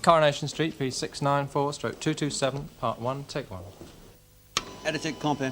Coronation Street, P694/227, Part 1, Take 1. Edited copy.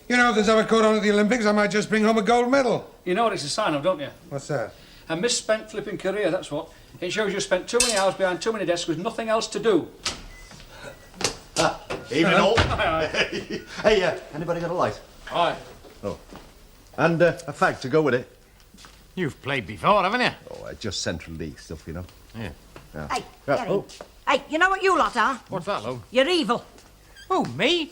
You know, if there's ever caught on at the Olympics, I might just bring home a gold medal. You know what it's a sign of, don't you? What's that? A misspent flipping career, that's what. It shows you spent too many hours behind too many desks with nothing else to do. Evening all. Aye, Hey, anybody got a light? aye. Oh. And a fag to go with it. You've played before, haven't you? Oh, just Central League stuff, you know. Yeah. Hey, get in. Hey, you know what you lot are? What's that, love? You're evil. Oh, me?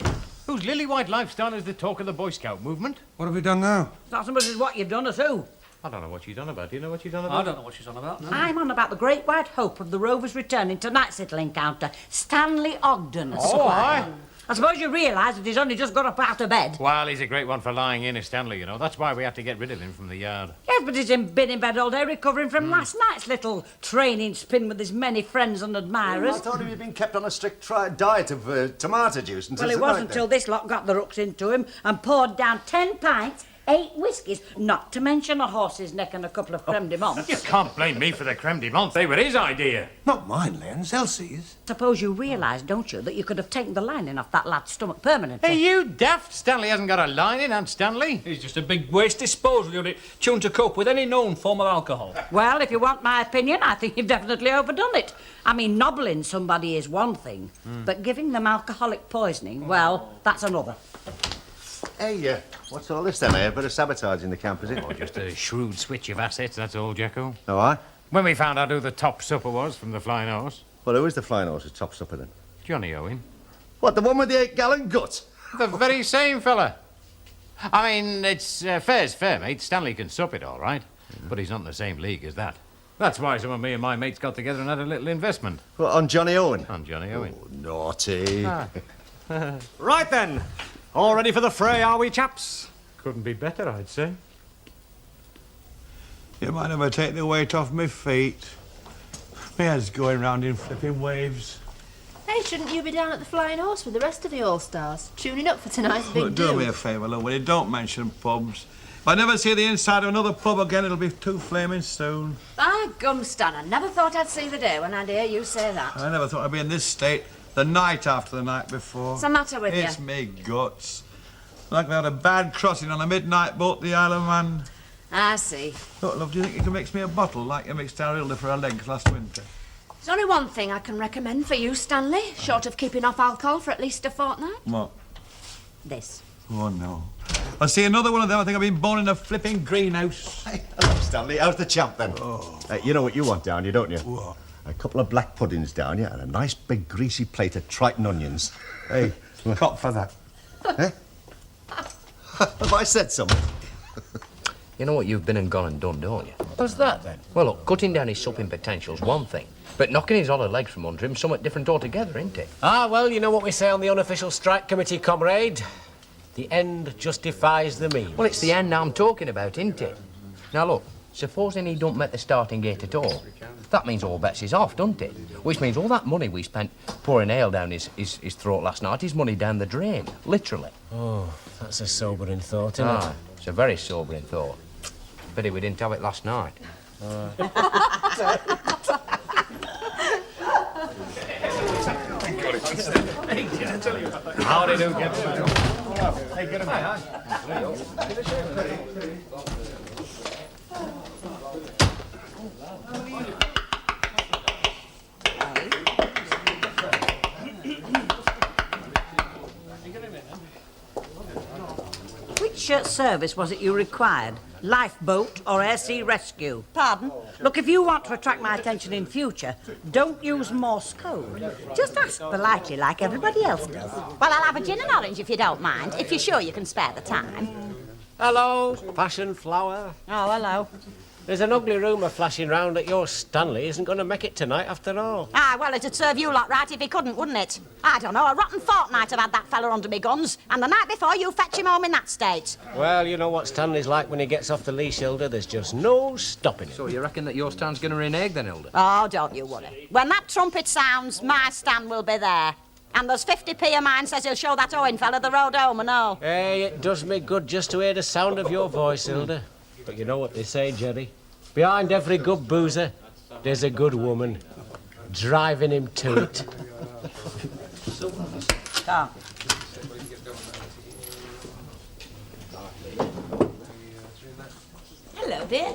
Whose lily-white lifestyle is the talk of the Boy Scout movement? What have we done now? It's not so much as what you've done as who. I don't know what you're on about. Do you know what you're on I about? don't know what she's on about. No. I'm on about the great white hope of the Rovers returning tonight's little encounter, Stanley Ogden. Oh, aye. I suppose you realise that he's only just got up out of bed. Well, he's a great one for lying in, is Stanley, you know. That's why we had to get rid of him from the yard. Yes, but he's been in bed all day recovering from last night's little training spin with his many friends and admirers. I thought he'd been kept on a strict diet of tomato juice until Well, it wasn't until this lot got the rooks into him and poured down 10 pints, 8 whiskies, not to mention a horse's neck and a couple of creme de menthe. You can't blame me for the creme de menthe. They were his idea. Not mine, Len's, Elsie's. Suppose you realise, don't you, that you could have taken the lining off that lad's stomach permanently. Hey, you daft. Stanley hasn't got a lining, Aunt Stanley. He's just a big waste disposal unit, tuned to cope with any known form of alcohol. Well, if you want my opinion, I think you've definitely overdone it. I mean, nobbling somebody is one thing, but giving them alcoholic poisoning, well, that's another. Hey, what's all this then, eh? A bit of sabotage in the camp, is it? Oh, just a shrewd switch of assets, that's all, Jacko. Oh, aye? When we found out who the top supper was from the Flying Horse, Well, who is the flying horse's top supper then? Johnny Owen. What, the one with the 8-gallon gut? The very same fella. I mean, it's fair's fair, mate. Stanley can sup it all right, but he's not in the same league as that. That's why some of me and my mates got together and had a little investment. Well, on Johnny Owen? On Johnny Owen. Oh, naughty. Right then. All ready for the fray, are we, chaps? Couldn't be better, I'd say. You might never take the weight off my feet. My head's going round in flipping waves. Hey, shouldn't you be down at the Flying Horse with the rest of the All-Stars? Tuning up for tonight's big Look, do me do. a favour, love, will you? Don't mention pubs. If I never see the inside of another pub again, it'll be too flaming soon. By gum, Stan, I never thought I'd see the day when I'd hear you say that. I never thought I'd be in this state the night after the night before. What's the matter with It's you? me guts. Like we had a bad crossing on a midnight boat to the Isle of Man. I see. Look, love, do you think you can mix me a bottle like you mixed our Hilda for her legs last winter? There's only one thing I can recommend for you, Stanley, short of keeping off alcohol for at least a fortnight. What? This. Oh, no. I see another one of them. I think I've been born in a flipping greenhouse. Hey, hello, Stanley. How's the champ, then? Oh. You know what you want down, you don't you? What? A couple of black puddings down, yeah, and a nice big greasy plate of Triton onions. Hey, cop for that. Eh? Have I said something? You know what you've been and gone and done, don't you? What's that, then? Well, look, cutting down his supping potential's one thing, but knocking his hollow legs from under him somewhat different altogether, ain't it? Ah, well, you know what we say on the unofficial strike committee, comrade? The end justifies the means. Well, it's the end I'm talking about, ain't it? Now, look, supposing he don't make the starting gate at all, that means all bets is off, doesn't it? Which means all that money we spent pouring ale down his throat last night is money down the drain, literally. Oh, that's a sobering thought, isn't Ah, it's a very sobering thought. Pity we didn't have it last night. How did you get there? Hey, get him. Which service was it you required? lifeboat or air sea rescue. Pardon? Look, if you want to attract my attention in future, don't use Morse code. Just ask politely like everybody else does. Well, I'll have a gin and orange if you don't mind, if you're sure you can spare the time. Hello, passion flower. Oh, hello. There's an ugly rumour flashing round that your Stanley isn't going to make it tonight after all. Ah, well, it'd serve you lot right if he couldn't, wouldn't it? I don't know, a rotten fortnight I've had that fella under me guns, and the night before you fetch him home in that state. Well, you know what Stanley's like when he gets off the leash, Hilda. There's just no stopping him. So you reckon that your Stan's going to renege then, Hilda? Oh, don't you worry. When that trumpet sounds, my Stan will be there. And there's 50p of mine says he'll show that Owen fella the road home and all. Hey, it does me good just to hear the sound of your voice, Hilda. But you know what they say, Jerry? Behind every good boozer, there's a good woman driving him to it. Come. Hello, dear.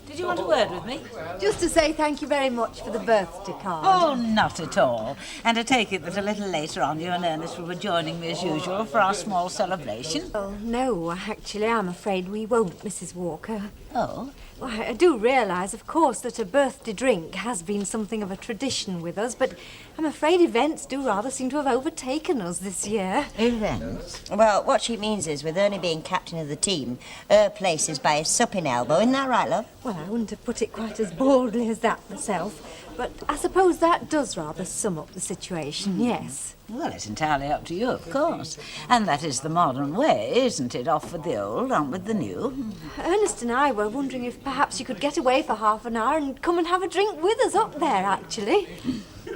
Did you want a word with me? Just to say thank you very much for the birthday card. Oh, not at all. And I take it that a little later on you and Ernest will be joining me as usual for our small celebration. Oh, no, actually, I'm afraid we won't, Mrs. Walker. Oh? Well, I do realise, of course, that a birthday drink has been something of a tradition with us, but I'm afraid events do rather seem to have overtaken us this year. Events? Well, what she means is, with Ernie being captain of the team, her place is by his supping elbow. Isn't that right, love? Well, I wouldn't have put it quite as boldly as that myself, but I suppose that does rather sum up the situation, yes. Well, it's entirely up to you, of course. And that is the modern way, isn't it? Off with the old, on with the new. Ernest and I were wondering if perhaps you could get away for half an hour and come and have a drink with us up there, actually.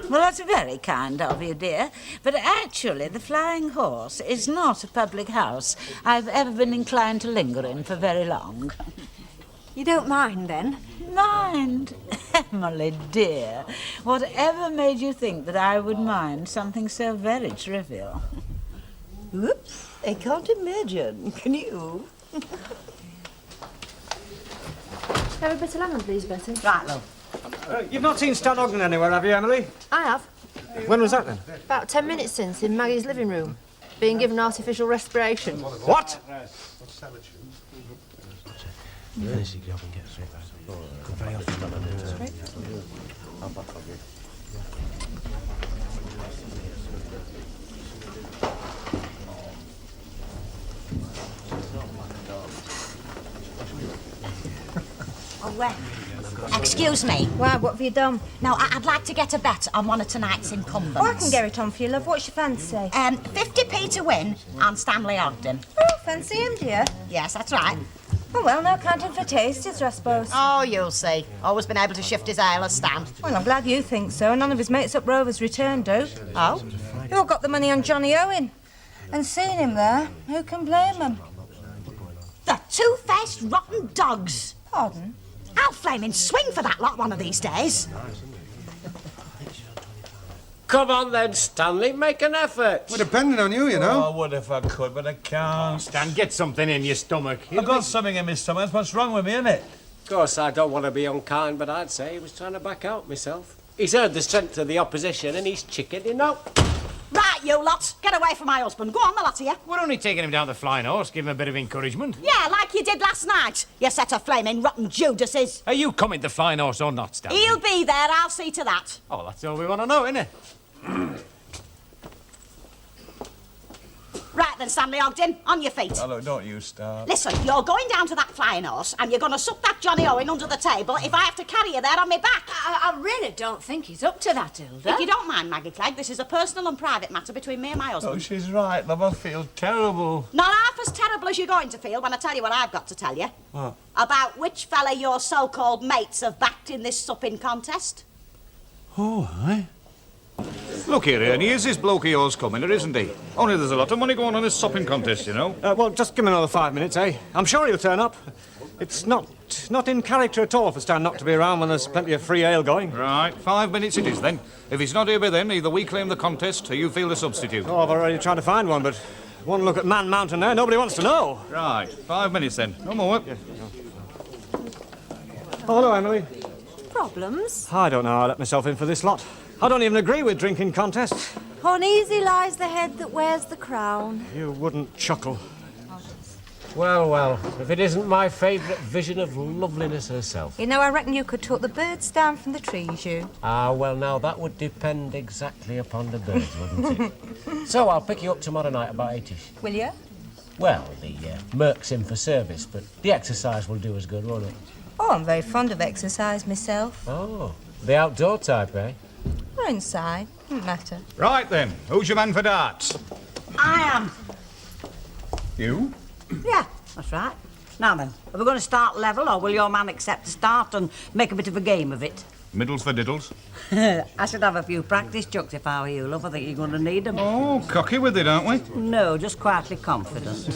Well, that's very kind of you, dear. But actually, the Flying Horse is not a public house I've ever been inclined to linger in for very long. You don't mind, then? Mind? Emily, dear, whatever made you think that I would mind something so very trivial? Oops, I can't imagine. Can you? Have a bit of lemon, please, Betty. Right, love. You've not seen Stan Ogden anywhere, have you, Emily? I have. When was that, then? About 10 minutes since, in Maggie's living room. Being given artificial respiration. What? Oh, well. Excuse me. Why, what have you done? No, I'd like to get a bet on one of tonight's incumbents. Oh, I can get it on for you, love. What's your fancy? 50p to win on Stanley Ogden. Oh, fancy him, dear. Yes, that's right. Oh, well, no counting for tastes, I suppose. Oh, you'll see. Always been able to shift his ale as Stan. Well, I'm glad you think so. None of his mates up Rover's returned, do. Oh? You all got the money on Johnny Owen. And seeing him there, who can blame them? The two-faced rotten dogs. Pardon? I'll flaming swing for that lot one of these days. Come on, then, Stanley. Make an effort. We're depending on you, you know. Oh, I would if I could, but I can't. Stan, get something in your stomach. I've got something in my stomach. That's what's wrong with me, innit? Of course, I don't want to be unkind, but I'd say he was trying to back out myself. He's heard the strength of the opposition and he's chickened out. Right, you lot. Get away from my husband. Go on, the lot of you. We're only taking him down the Flying Horse, give him a bit of encouragement. Yeah, like you did last night. You set of flaming rotten Judases. Are you coming to Flying Horse or not, Stan? He'll be there. I'll see to that. Oh, that's all we want to know, innit? Right then, Stanley Ogden, on your feet. Oh, look, don't you start. Listen, you're going down to that Flying Horse and you're going to suck that Johnny Owen under the table if I have to carry you there on my back. I really don't think he's up to that, Hilda. If you don't mind, Maggie Clegg, this is a personal and private matter between me and my husband. Oh, she's right, love. I feel terrible. Not half as terrible as you're going to feel when I tell you what I've got to tell you. What? About which fella your so-called mates have backed in this supping contest. Oh, aye. Look here, Ernie, is this bloke of yours coming, or isn't he? Only there's a lot of money going on this shopping contest, you know. Well, just give him another 5 minutes, eh? I'm sure he'll turn up. It's not in character at all for Stan not to be around when there's plenty of free ale going. Right, 5 minutes it is then. If he's not here by then, either we claim the contest or you field a substitute. Oh, I've already tried to find one, but one look at Man Mountain there, nobody wants to know. Right, 5 minutes then. No more. Yeah. Oh, hello, Emily. Problems? I don't know how I let myself in for this lot. I don't even agree with drinking contests. Uneasy lies the head that wears the crown. You wouldn't chuckle. Well, well, if it isn't my favourite vision of loveliness herself. You know, I reckon you could talk the birds down from the trees, you. Ah, well, now, that would depend exactly upon the birds, wouldn't it? So I'll pick you up tomorrow night about 8ish. Will you? Well, the Merc's in for service, but the exercise will do us good, won't it? Oh, I'm very fond of exercise myself. Oh, the outdoor type, eh? Or inside, doesn't matter. Right then, who's your man for darts? I am. You? Yeah, that's right. Now then, are we going to start level, or will your man accept to start and make a bit of a game of it? Middles for diddles. I should have a few practice chucks if I were you, love. I think you're going to need them. Oh, cocky with it, aren't we? No, just quietly confident.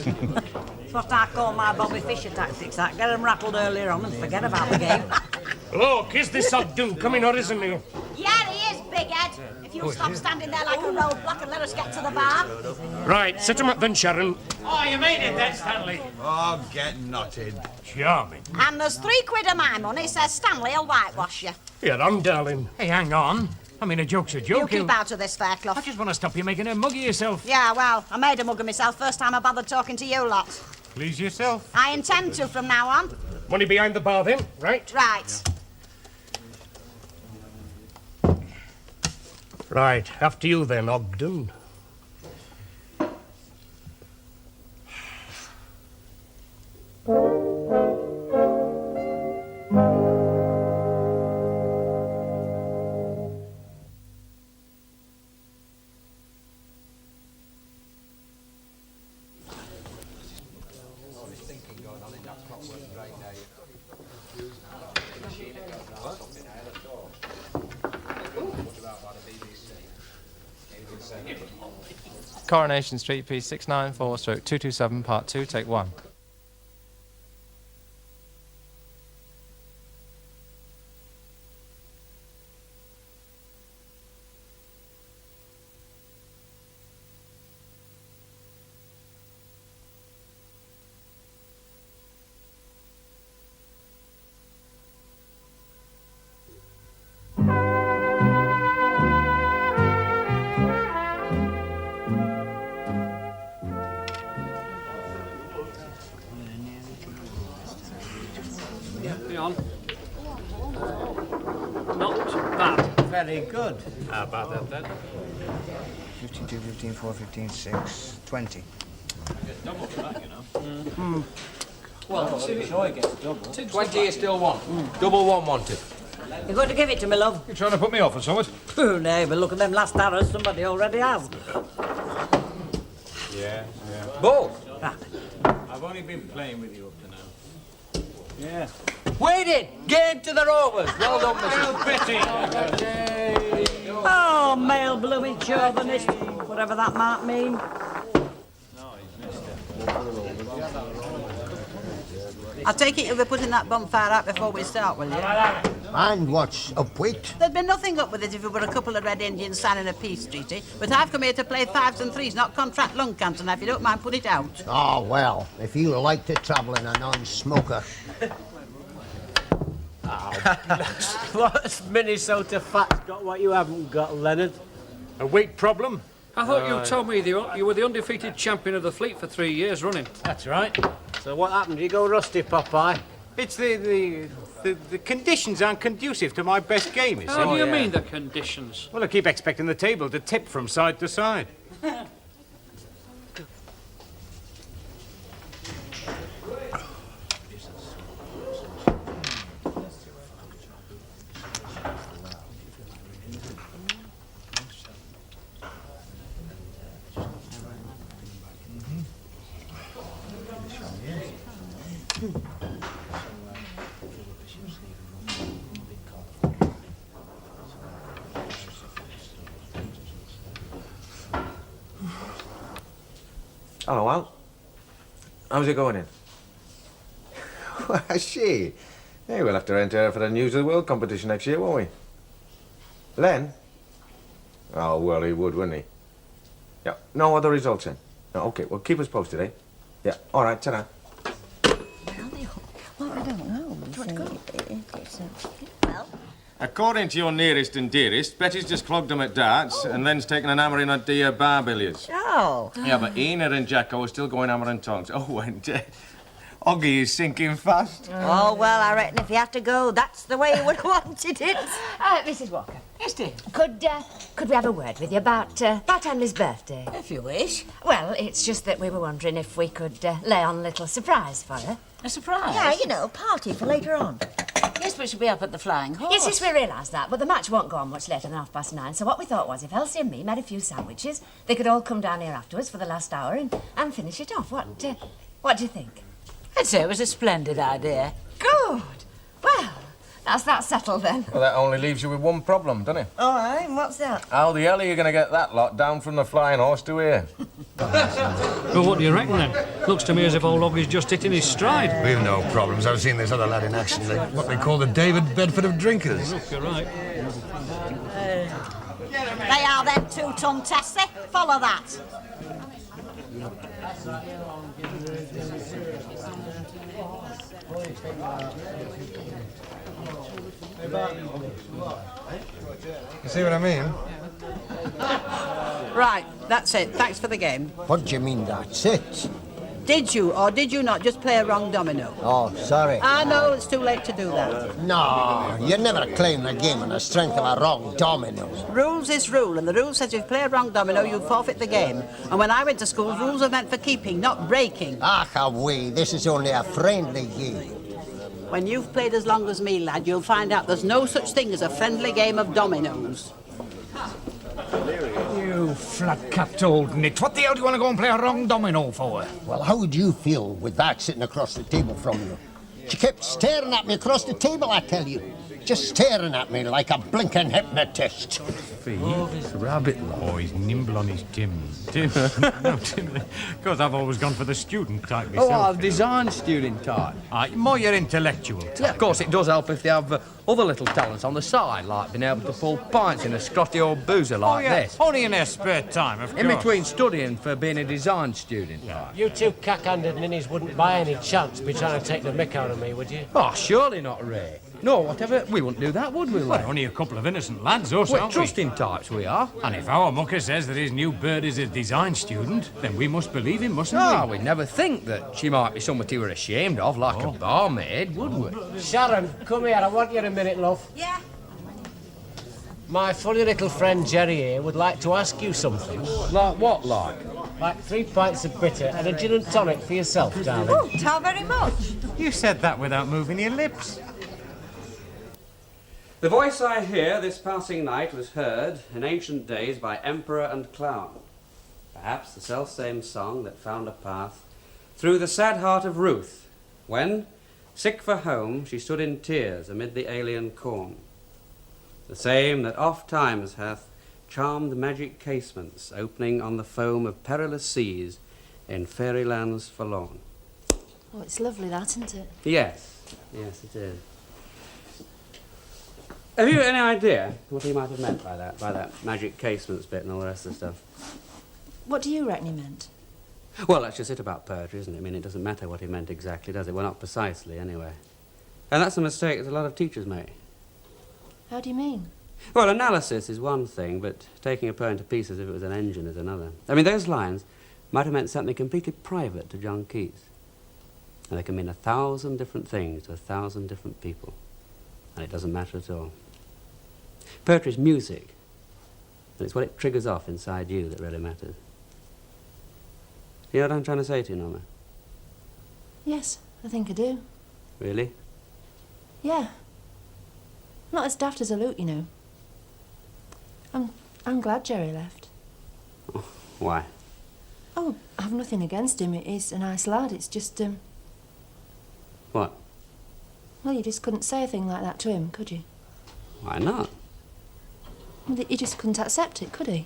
It's what I call my Bobby Fischer tactics, that. Get them rattled earlier on and forget about the game. Look, is this Ogden coming or isn't he? Yeah, he is, Big Ed. If you stop standing there like a roadblock and let us get to the bar. Right, set him up then, Sharon. Oh, you made it then, Stanley. Oh, get knotted. Charming. And there's £3 of my money, says Stanley will whitewash you. You're on, darling. Hey, hang on. I mean, a joke's a joke. You keep out of this, Fairclough. I just want to stop you making a mug of yourself. Yeah, well, I made a mug of myself first time I bothered talking to you lot. Please yourself. I intend to from now on. Money behind the bar then, right? Right. Right, after you then, Ogden. Coronation Street, P694/227, Part 2, Take 1. Hang on. Not bad. Very good. How about that then? 15, 2, 15, 4, 15, 6, 20. Double for that, you know. Well, Sure, it gets double. 20 is still one. Double one wanted. You're going to give it to me, love? You trying to put me off or something? Oh, no, but look at them last arrows. Somebody already has. Yeah. Both. Right. I've only been playing with you up to now. Yeah. Waiting! Game to the Rovers. Well done, Mrs. Betty. Oh, male blooming chauvinist, whatever that might mean. I take it you'll be putting that bonfire out before we start, will you? And what's up with? There'd be nothing up with it if it were a couple of Red Indians signing a peace treaty, but I've come here to play 5s and 3s, not contract lung cancer, now if you don't mind, put it out. Oh, well, if you like to travel in a non-smoker. What's Minnesota Fat's got what you haven't got, Leonard? A weight problem? I thought you told me you were the undefeated champion of the fleet for 3 years running. That's right. So what happened? Did you go rusty, Popeye? It's the conditions aren't conducive to my best game, you see. How do you mean the conditions? Well, I keep expecting the table to tip from side to side. Hello, Al. How's it going in? Well, she. Hey, we'll have to enter her for the News of the World competition next year, won't we? Len? Oh, well, he would, wouldn't he? Yeah. No other results in? No, OK, well, keep us posted, eh? Yeah. All right, ta-ra. Well, I don't know. Well, According to your nearest and dearest, Betty's just clogged him at darts, and Len's taken an hammer in at the bar billiards. Oh. Yeah, but Enid and Jacko are still going hammer and tongs. Oh, and Oggy is sinking fast. Oh, well, I reckon if he had to go, that's the way he would have wanted it. Mrs. Walker. Yes, dear. Could we have a word with you about Emily's birthday? If you wish. Well, it's just that we were wondering if we could lay on a little surprise for her. A surprise? Yeah, you know, party for later on. Yes, we should be up at the Flying Horse. Yes, we realise that, but the match won't go on much later than 9:30, so what we thought was if Elsie and me made a few sandwiches, they could all come down here afterwards for the last hour and finish it off. What do you think? I'd say it was a splendid idea. Good. Well, that's that settled then. Well, that only leaves you with one problem, doesn't it? All right, and what's that? How the hell are you going to get that lot down from the Flying Horse to here? Well, what do you reckon then? Looks to me as if old Oggy's just hitting his stride. We've no problems. I've seen this other lad in action. What they call the David Bedford of drinkers. Look, you're right. They are them 2-ton Tessie. Follow that. You see what I mean? Right, that's it. Thanks for the game. What do you mean that's it? Did you or did you not just play a wrong domino? Oh, sorry. I know it's too late to do that. No, you never claim the game on the strength of a wrong domino. Rules is rule, and the rule says if you play a wrong domino, you forfeit the game. And when I went to school, rules are meant for keeping, not breaking. Ah, away. This is only a friendly game. When you've played as long as me, lad, you'll find out there's no such thing as a friendly game of dominoes. You flat-capped old nit. What the hell do you want to go and play a wrong domino for? Well, how would you feel with that sitting across the table from you? She kept staring at me across the table, I tell you. Just staring at me like a blinking hypnotist. Rabbit. Oh, he's nimble on his Tim. No, Tim. Because I've always gone for the student type myself. Oh, I've designed student type. More your intellectual type. Yeah, of course, it does help if they have other little talents on the side, like being able to pull pints in a scrotty old boozer like this. Only in their spare time, of course. In between studying for being a design student. Like. You two cack-handed ninnies wouldn't by any chance be trying to take the mick out of me, would you? Oh, surely not, Ray. No, whatever. We wouldn't do that, would we, Well, Ray? only a couple of innocent lads, us, We're aren't we? trusting types, we are. And if our mucker says that his new bird is a design student, then we must believe him, mustn't No, we? we'd never think that she might be somebody we're ashamed of, like a barmaid, would we? Sharon, come here. I want you a minute, love. Yeah? My funny little friend Jerry here would like to ask you something. Like what, like? Like 3 pints of bitter and a gin and tonic for yourself, darling. Oh, how very much. You said that without moving your lips. The voice I hear this passing night was heard in ancient days by emperor and clown. Perhaps the selfsame song that found a path through the sad heart of Ruth, when, sick for home, she stood in tears amid the alien corn. The same that oft times hath charmed magic casements, opening on the foam of perilous seas in fairylands forlorn. Oh, it's lovely, that, isn't it? Yes, yes, it is. Have you any idea what he might have meant by that magic casements bit and all the rest of the stuff? What do you reckon he meant? Well, that's just it about poetry, isn't it? I mean, it doesn't matter what he meant exactly, does it? Well, not precisely, anyway. And that's a mistake that a lot of teachers make. How do you mean? Well, analysis is one thing, but taking a poem to pieces if it was an engine is another. I mean, those lines might have meant something completely private to John Keats. And they can mean 1,000 different things to 1,000 different people. And it doesn't matter at all. Poetry's music, and it's what it triggers off inside you that really matters. You know what I'm trying to say to you, Norma? Yes, I think I do. Really? Yeah. Not as daft as a loot, you know. I'm glad Jerry left. Oh, why? Oh, I've nothing against him. He's a nice lad. It's just, What? well, you just couldn't say a thing like that to him, could you? Why not? Well, he just couldn't accept it, could he?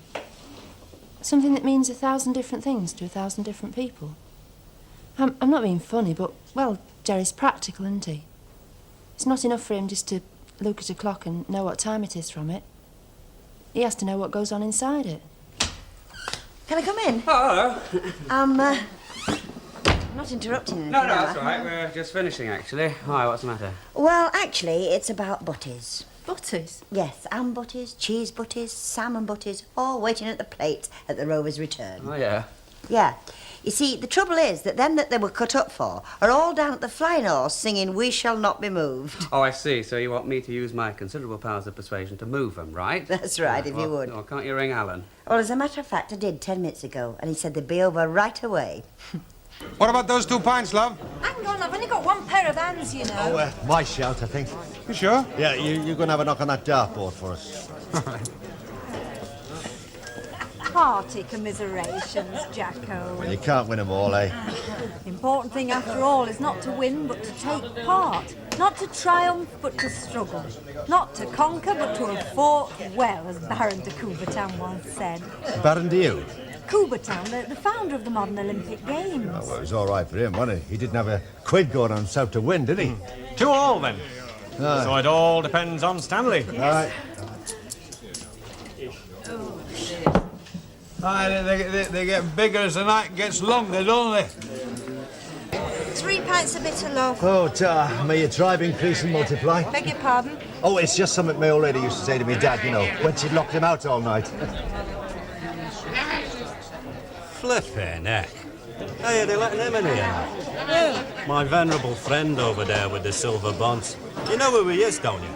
Something that means 1,000 different things to 1,000 different people. I'm not being funny, but, well, Jerry's practical, isn't he? It's not enough for him just to look at a clock and know what time it is from it. He has to know what goes on inside it. Can I come in? Oh, hello. I'm not interrupting anything. No, am I? that's all right. We're just finishing, actually. Why, what's the matter? Well, actually, it's about butties. Butties? Yes, ham butties, cheese butties, salmon butties, all waiting at the plate at the Rover's return. Oh, yeah. Yeah. You see, the trouble is that them that they were cut up for are all down at the Flying Horse singing We Shall Not Be Moved. Oh, I see. So you want me to use my considerable powers of persuasion to move them, right? That's right, if you would. Well, can't you ring Alan? Well, as a matter of fact, I did 10 minutes ago, and he said they'd be over right away. What about those 2 pints, love? Hang on, I've only got one pair of hands, you know. Oh, my shout, I think. You sure? Yeah, you're going to have a knock on that dartboard for us. Hearty commiserations, Jacko. Well, you can't win them all, eh? Important thing after all is not to win, but to take part. Not to triumph, but to struggle. Not to conquer, but to have fought well, as Baron de Coubertin once said. Baron to you? Coubertin, the founder of the modern Olympic Games. Oh, well, it was all right for him, wasn't it? He didn't have a quid going on himself to win, did he? 2-2 then. Aye. So it all depends on Stanley. All right. Aye, they get bigger as the night gets longer, don't they? 3 pints of bitter, love. Oh, may your tribe increase and multiply. Beg your pardon? Oh, it's just something my old lady used to say to me dad, you know, when she'd locked him out all night. Flippin' heck. Hey, are they letting him in here? Yeah. My venerable friend over there with the silver bonds. You know who he is, don't you?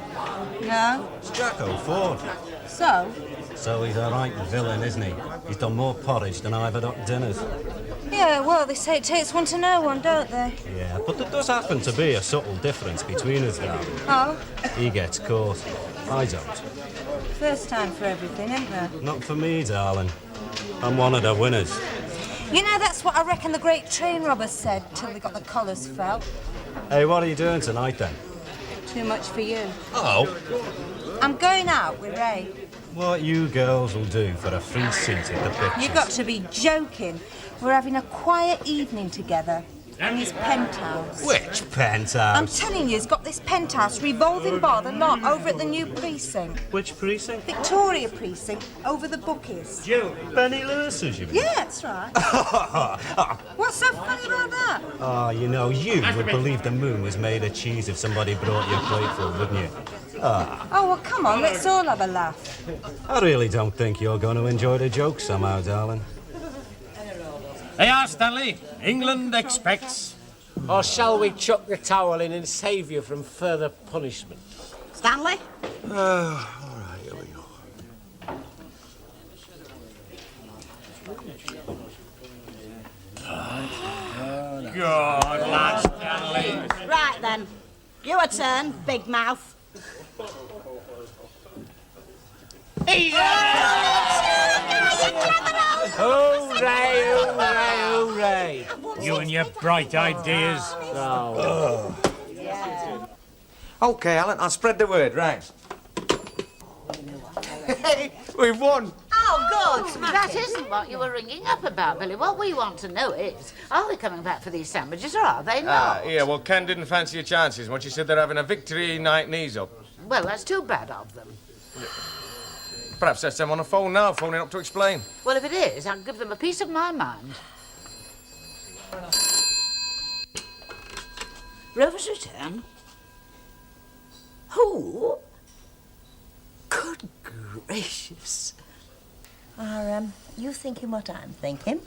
No. It's Jacko Ford. So? So he's a right villain, isn't he? He's done more porridge than I've had at dinners. Yeah, well, they say it takes one to know one, don't they? Yeah, but there does happen to be a subtle difference between us, darling. Oh? He gets caught. I don't. First time for everything, isn't there? Not for me, darling. I'm one of the winners. You know, that's what I reckon the great train robbers said till they got the collars felt. Hey, what are you doing tonight, then? Too much for you. Oh? I'm going out with Ray. What you girls will do for a free seat at the pictures. You've got to be joking. We're having a quiet evening together. In his penthouse. Which I'm penthouse? telling you, he's got this penthouse revolving bar the lot over at the new precinct. Which precinct? Victoria precinct, over the bookies. Jill, Benny Lewis's, you mean? Yeah, that's right. What's so funny about that? Oh, you know, you would believe the moon was made of cheese if somebody brought you a plateful, wouldn't you? Ah, Oh, well, come on, let's all have a laugh. I really don't think you're going to enjoy the joke somehow, darling. They are, Stanley. England expects. Or shall we chuck the towel in and save you from further punishment? Stanley? All right, here we go. God, lad, Stanley. Right then. Your turn, big mouth. Hooray, hooray, hooray. You and your bright ideas. No. OK, Alan, I'll spread the word, right? Hey, we've won. Oh, good. That isn't what you were ringing up about, Billy. What we want to know is, are they coming back for these sandwiches or are they not? Yeah, well, Ken didn't fancy your chances when she said they're having a victory night knees up. Well, that's too bad of them. Perhaps that's them on the phone now, phoning up to explain. Well, if it is, I'll give them a piece of my mind. Rover's return? Who? Good gracious. Are you thinking what I'm thinking?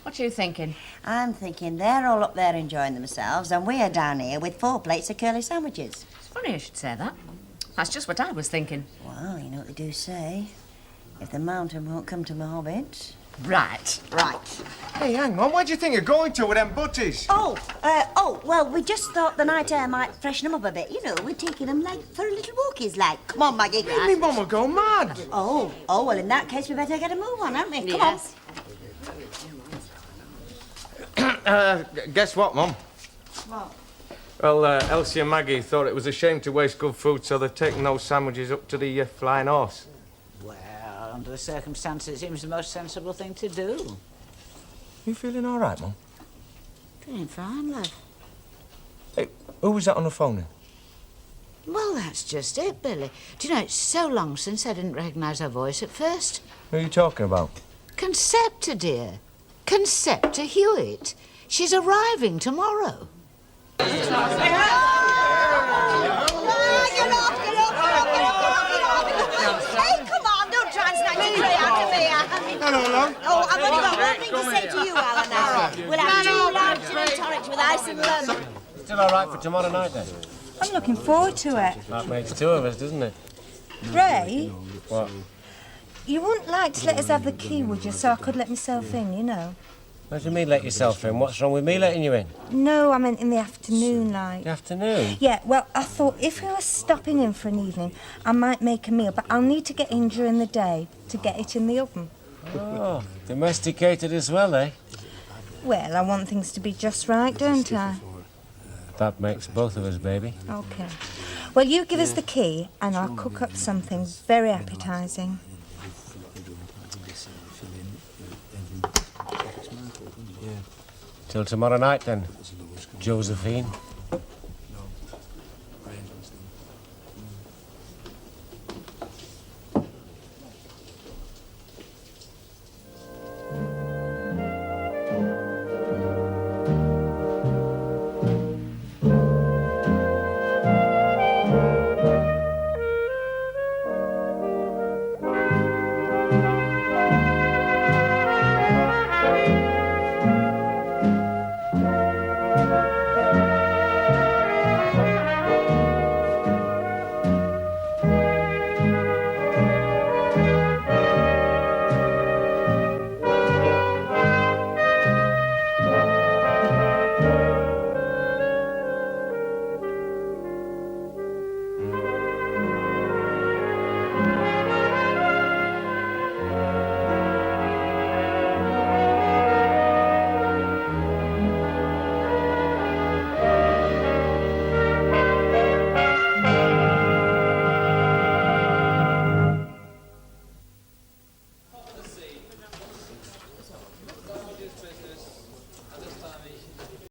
What are you thinking? I'm thinking they're all up there enjoying themselves and we're down here with 4 plates of curly sandwiches. It's funny you should say that. That's just what I was thinking. Well, you know what they do say. If the mountain won't come to my hobbit... Right. Right. Hey, hang on, where do you think you're going to with them butties? Well, we just thought the night air might freshen them up a bit. You know, we're taking them, like, for a little walkies, like. Come on, Maggie. Me mum will go mad. Oh, well, in that case, we better get a move on, haven't we? Come Yes. on. Guess what, Mum? What? Well, Elsie and Maggie thought it was a shame to waste good food, so they've taken those sandwiches up to the Flying Horse. Well, under the circumstances, it seems the most sensible thing to do. You feeling all right, Mum? Feeling fine, love. Hey, who was that on the phone then? Well, that's just it, Billy. Do you know, it's so long since I didn't recognise her voice at first. Who are you talking about? Concepta, dear. Concepta Hewitt. She's arriving tomorrow. Oh, I've only got one thing to say to you, Alan, now. We'll have 2 large gin and tonics with ice and lemon. Still all right for tomorrow night, then? I'm looking forward to it. That makes 2 of us, doesn't it? Ray, What? you wouldn't like to let us have the key, would you, so I could let myself in, you know? What do you mean, let yourself in? What's wrong with me letting you in? No, I meant in the afternoon, like. The afternoon? Yeah, well, I thought if we were stopping in for an evening, I might make a meal, but I'll need to get in during the day to get it in the oven. Oh, domesticated as well, eh? Well, I want things to be just right, don't I? That makes both of us, baby. Okay. Well, you give us the key, and I'll cook up something very appetising. Till tomorrow night, then, Josephine.